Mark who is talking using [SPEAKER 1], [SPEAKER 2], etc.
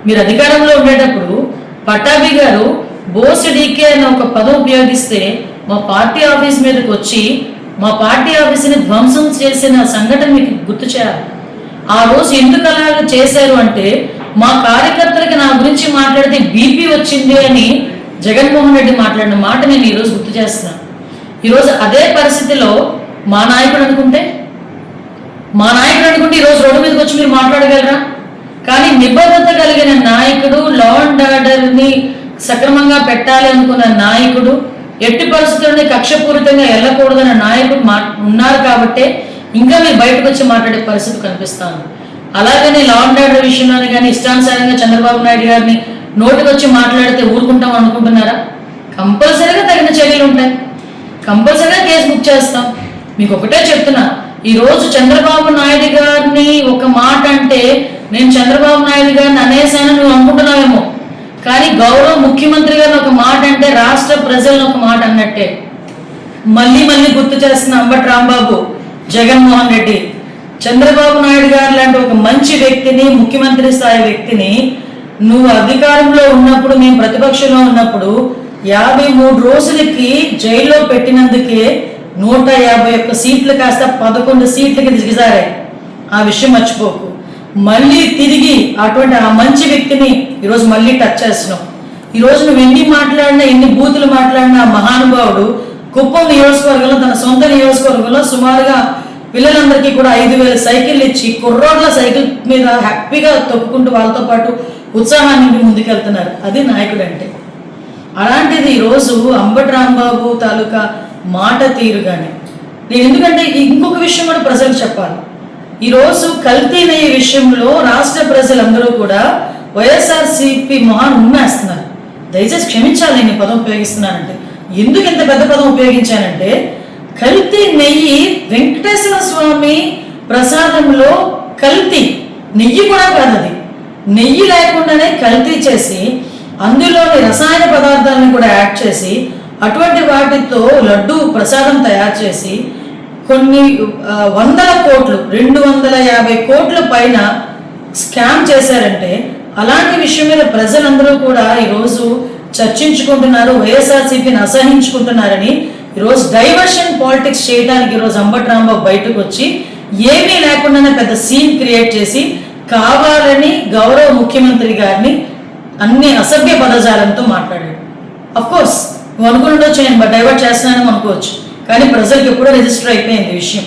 [SPEAKER 1] మీరు అధికారంలో ఉండేటప్పుడు పట్టాభి గారు బోస్ డీకే అనే ఒక పదం ఉపయోగిస్తే మా పార్టీ ఆఫీస్ మీదకి వచ్చి మా పార్టీ ఆఫీస్ని ధ్వంసం చేసిన సంఘటన మీకు గుర్తు చేయాలి. ఆ రోజు ఎందుకు అలాగ చేశారు అంటే మా కార్యకర్తలకి నా గురించి మాట్లాడితే బీపీ వచ్చింది అని జగన్మోహన్ రెడ్డి మాట్లాడిన మాట నేను ఈరోజు గుర్తు చేస్తున్నాను. ఈరోజు అదే పరిస్థితిలో మా నాయకుడు అనుకుంటే ఈరోజు రోడ్డు మీదకి వచ్చి మీరు మాట్లాడగలరా? కానీ నిబద్ధత కలిగిన నాయకుడు, లా అండ్ ఆర్డర్ని సక్రమంగా పెట్టాలి అనుకున్న నాయకుడు, ఎట్టి పరిస్థితుల్ని కక్షపూరితంగా వెళ్ళకూడదన్న నాయకుడు ఉన్నారు కాబట్టే ఇంకా మీరు బయటకు వచ్చి మాట్లాడే పరిస్థితి కనిపిస్తాను. అలాగనే లా అండ్ ఆర్డర్ విషయంలోనే కానీ ఇష్టానుసారంగా చంద్రబాబు నాయుడు గారిని నోటికి వచ్చి మాట్లాడితే ఊరుకుంటాం అనుకుంటున్నారా? కంపల్సరీగా తగిన చర్యలు ఉంటాయి, కంపల్సరీగా కేసు బుక్ చేస్తాం. మీకు ఒకటే చెప్తున్నా, ఈరోజు చంద్రబాబు నాయుడు గారిని ఒక మాట అంటే నేను చంద్రబాబు నాయుడు గారిని అనేసాను నువ్వు అనుకుంటున్నావేమో, కానీ గౌరవ ముఖ్యమంత్రి గారిని ఒక మాట అంటే రాష్ట్ర ప్రజలను ఒక మాట అన్నట్టే. మళ్ళీ మళ్ళీ గుర్తు చేస్తున్న అంబటి రాంబాబు, జగన్మోహన్ రెడ్డి, చంద్రబాబు నాయుడు గారు లాంటి ఒక మంచి వ్యక్తిని, ముఖ్యమంత్రి స్థాయి వ్యక్తిని నువ్వు అధికారంలో ఉన్నప్పుడు, మేము ప్రతిపక్షంలో ఉన్నప్పుడు 53 రోజులకి జైల్లో పెట్టినందుకే 151 సీట్లు కాస్త 11 సీట్లకి దిగజారాయి. ఆ విషయం మర్చిపోకు. మళ్ళీ తిరిగి అటువంటి ఆ మంచి వ్యక్తిని ఈరోజు మళ్ళీ టచ్ చేస్తున్నావు. ఈరోజు నువ్వు ఎన్ని మాట్లాడినా, ఎన్ని బూతులు మాట్లాడినా ఆ మహానుభావుడు కుప్పం నియోజకవర్గంలో, తన సొంత నియోజకవర్గంలో సుమారుగా పిల్లలందరికీ కూడా 5,000 సైకిళ్ళు ఇచ్చి కుర్రోడ్ల సైకిల్ మీద హ్యాపీగా తొక్కుకుంటూ వాళ్ళతో పాటు ఉత్సాహాన్ని ముందుకెళ్తున్నారు. అది నాయకుడు అంటే. అలాంటిది ఈరోజు అంబటి రాంబాబు తాలూకా మాట తీరు కానీ నేను ఎందుకంటే ఇంకొక విషయం కూడా ప్రజలకు చెప్పాలి. ఈరోజు కల్తీ నెయ్యి విషయంలో రాష్ట్ర ప్రజలందరూ కూడా వైఎస్ఆర్సీపీ మొహాన్ని ఉమ్మేస్తున్నారు. దయచేసి క్షమించాలి నేను ఈ పదం ఉపయోగిస్తున్నానంటే. ఎందుకు ఇంత పెద్ద పదం ఉపయోగించానంటే, కల్తీ నెయ్యి వెంకటేశ్వర స్వామి ప్రసాదంలో కల్తీ నెయ్యి కూడా కాదు, అది నెయ్యి లేకుండానే కల్తీ చేసి అందులోని రసాయన పదార్థాలను కూడా యాడ్ చేసి అటువంటి వాటితో లడ్డు ప్రసాదం తయారు చేసి కొన్ని వందల కోట్లు, 250 కోట్ల పైన స్కామ్ చేశారంటే అలాంటి విషయం మీద ప్రజలందరూ కూడా ఈరోజు చర్చించుకుంటున్నారు, వైఎస్ఆర్సీపీని అసహించుకుంటున్నారని. ఈరోజు డైవర్షన్ పాలిటిక్స్ చేయడానికి ఈరోజు అంబటి రాంబాబు బయటకు వచ్చి ఏమీ లేకుండానే పెద్ద సీన్ క్రియేట్ చేసి కావాలని గౌరవ ముఖ్యమంత్రి గారిని అన్ని అసభ్య పదజాలంతో మాట్లాడాడు. అఫ్కోర్స్ నువ్వు అనుకుంటూ వచ్చి నేను డైవర్ట్ చేస్తున్నాను అనుకోవచ్చు, కానీ ప్రజలకు ఎప్పుడో రిజిస్టర్ అయిపోయింది విషయం.